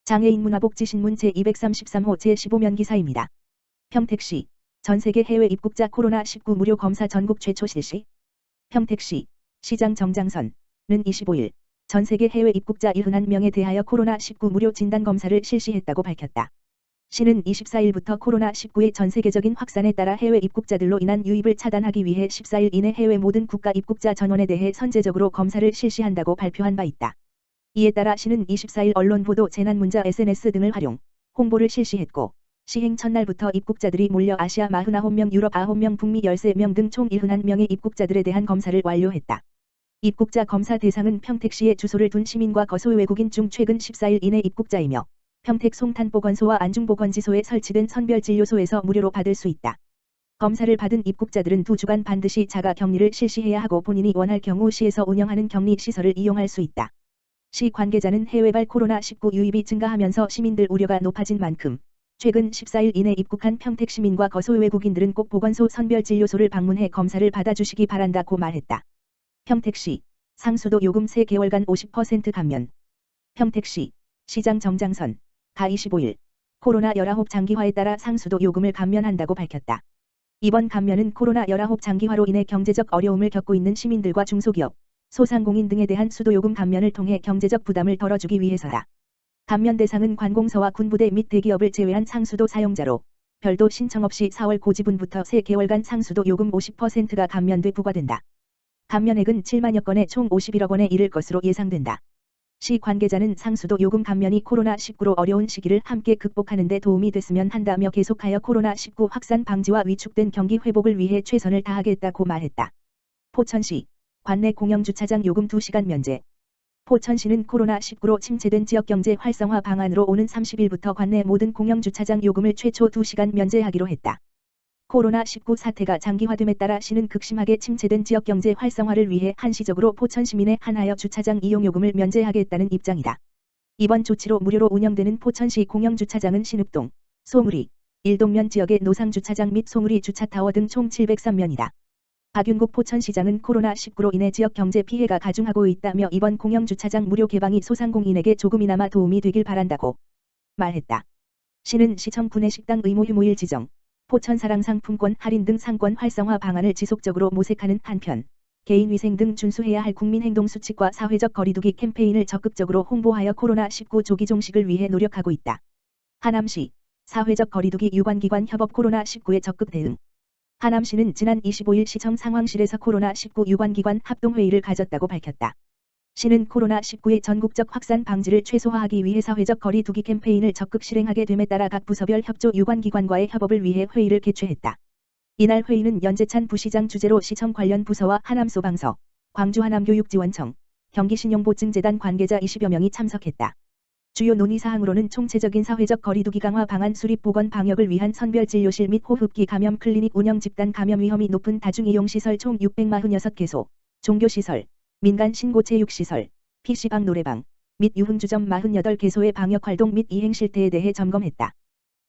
장애인 문화복지신문 제233호 제15면 기사입니다. 평택시 전세계 해외 입국자 코로나19 무료 검사 전국 최초 실시. 평택시 시장 정장선은 25일 전세계 해외 입국자 71명에 대하여 코로나19 무료 진단검사를 실시했다고 밝혔다. 시는 24일부터 코로나19의 전세계적인 확산에 따라 해외 입국자들로 인한 유입을 차단하기 위해 14일 이내 해외 모든 국가 입국자 전원에 대해 선제적으로 검사를 실시한다고 발표한 바 있다. 이에 따라 시는 24일 언론보도 재난문자 SNS 등을 활용 홍보를 실시했고, 시행 첫날부터 입국자들이 몰려 아시아 49명, 유럽 9명, 북미 13명 등 총 71명의 입국자들에 대한 검사를 완료했다. 입국자 검사 대상은 평택시에 주소를 둔 시민과 거소 외국인 중 최근 14일 이내 입국자이며 평택 송탄보건소와 안중보건지소에 설치된 선별진료소에서 무료로 받을 수 있다. 검사를 받은 입국자들은 2주간 반드시 자가 격리를 실시해야 하고 본인이 원할 경우 시에서 운영하는 격리시설을 이용할 수 있다. 시 관계자는 해외발 코로나19 유입이 증가하면서 시민들 우려가 높아진 만큼 최근 14일 이내 입국한 평택 시민과 거소 외국인들은 꼭 보건소 선별진료소를 방문해 검사를 받아주시기 바란다고 말했다. 평택시 상수도 요금 3개월간 50% 감면. 평택시 시장 정장선 가 25일 코로나19 장기화에 따라 상수도 요금을 감면한다고 밝혔다. 이번 감면은 코로나19 장기화로 인해 경제적 어려움을 겪고 있는 시민들과 중소기업, 소상공인 등에 대한 수도요금 감면을 통해 경제적 부담을 덜어주기 위해서다. 감면 대상은 관공서와 군부대 및 대기업을 제외한 상수도 사용자로 별도 신청 없이 4월 고지분부터 3개월간 상수도 요금 50%가 감면돼 부과된다. 감면액은 7만여 건에 총 51억 원에 이를 것으로 예상된다. 시 관계자는 상수도 요금 감면이 코로나19로 어려운 시기를 함께 극복하는 데 도움이 됐으면 한다며 계속하여 코로나19 확산 방지와 위축된 경기 회복을 위해 최선을 다하겠다고 말했다. 포천시 관내 공영주차장 요금 2시간 면제. 포천시는 코로나19로 침체된 지역경제 활성화 방안으로 오는 30일부터 관내 모든 공영주차장 요금을 최초 2시간 면제하기로 했다. 코로나19 사태가 장기화됨에 따라 시는 극심하게 침체된 지역경제 활성화를 위해 한시적으로 포천 시민의 한하여 주차장 이용요금을 면제하겠다는 입장이다. 이번 조치로 무료로 운영되는 포천시 공영주차장은 신읍동, 소무리, 일동면 지역의 노상주차장 및 소무리 주차타워 등 총 703면이다. 박윤국 포천시장은 코로나19로 인해 지역 경제 피해가 가중하고 있다며 이번 공영주차장 무료 개방이 소상공인에게 조금이나마 도움이 되길 바란다고 말했다. 시는 시청 구내식당 의무 휴무일 지정, 포천사랑 상품권 할인 등 상권 활성화 방안을 지속적으로 모색하는 한편 개인위생 등 준수해야 할 국민행동수칙과 사회적 거리두기 캠페인을 적극적으로 홍보하여 코로나19 조기 종식을 위해 노력하고 있다. 하남시 사회적 거리두기 유관기관 협업 코로나19에 적극 대응. 하남시는 지난 25일 시청 상황실에서 코로나19 유관기관 합동회의를 가졌다고 밝혔다. 시는 코로나19의 전국적 확산 방지를 최소화하기 위해 사회적 거리 두기 캠페인을 적극 실행하게 됨에 따라 각 부서별 협조 유관기관과의 협업을 위해 회의를 개최했다. 이날 회의는 연재찬 부시장 주재로 시청 관련 부서와 하남소방서, 광주하남교육지원청, 경기신용보증재단 관계자 20여 명이 참석했다. 주요 논의사항으로는 총체적인 사회적 거리두기 강화 방안 수립 보건 방역을 위한 선별진료실 및 호흡기 감염 클리닉 운영 집단 감염 위험이 높은 다중이용시설 총 646개소, 종교시설, 민간 신고체육시설, PC방 노래방, 및 유흥주점 48개소의 방역활동 및 이행실태에 대해 점검했다.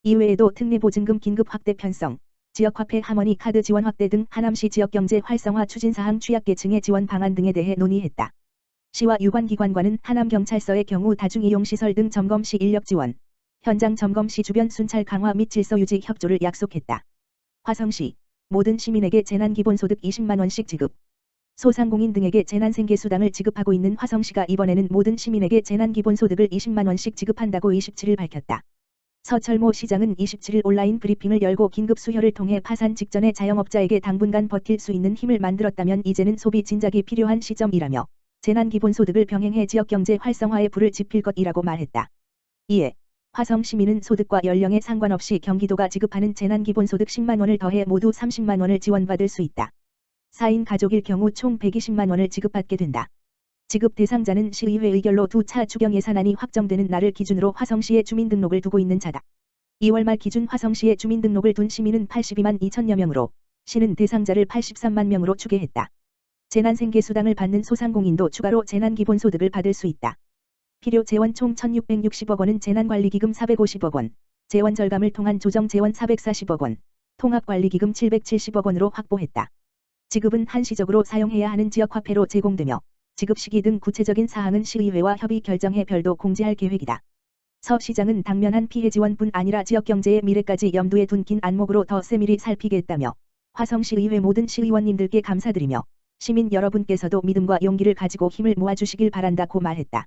이외에도 특례보증금 긴급 확대 편성, 지역화폐 하모니 카드 지원 확대 등 하남시 지역경제 활성화 추진사항 취약계층의 지원 방안 등에 대해 논의했다. 시와 유관기관과는 하남경찰서의 경우 다중이용시설 등 점검 시 인력 지원, 현장 점검 시 주변 순찰 강화 및 질서 유지 협조를 약속했다. 화성시 모든 시민에게 재난기본소득 20만 원씩 지급. 소상공인 등에게 재난생계수당을 지급하고 있는 화성시가 이번에는 모든 시민에게 재난기본소득을 20만 원씩 지급한다고 27일 밝혔다. 서철모 시장은 27일 온라인 브리핑을 열고 긴급 수혈을 통해 파산 직전에 자영업자에게 당분간 버틸 수 있는 힘을 만들었다면 이제는 소비 진작이 필요한 시점이라며 재난기본소득을 병행해 지역경제 활성화에 불을 지필 것이라고 말했다. 이에 화성 시민은 소득과 연령에 상관없이 경기도가 지급하는 재난기본소득 10만 원을 더해 모두 30만 원을 지원받을 수 있다. 4인 가족일 경우 총 120만 원을 지급받게 된다. 지급 대상자는 시의회 의결로 2차 추경 예산안이 확정되는 날을 기준으로 화성시에 주민등록을 두고 있는 자다. 2월 말 기준 화성시에 주민등록을 둔 시민은 82만 2천여 명으로 시는 대상자를 83만 명으로 추계했다. 재난생계수당을 받는 소상공인도 추가로 재난기본소득을 받을 수 있다. 필요 재원 총 1,660억 원은 재난관리기금 450억 원, 재원 절감을 통한 조정 재원 440억 원, 통합관리기금 770억 원으로 확보했다. 지급은 한시적으로 사용해야 하는 지역화폐로 제공되며 지급 시기 등 구체적인 사항은 시의회와 협의 결정해 별도 공지할 계획이다. 서 시장은 당면한 피해 지원뿐 아니라 지역 경제의 미래까지 염두에 둔 긴 안목으로 더 세밀히 살피겠다며 화성시의회 모든 시의원님들께 감사드리며 시민 여러분께서도 믿음과 용기를 가지고 힘을 모아주시길 바란다고 말했다.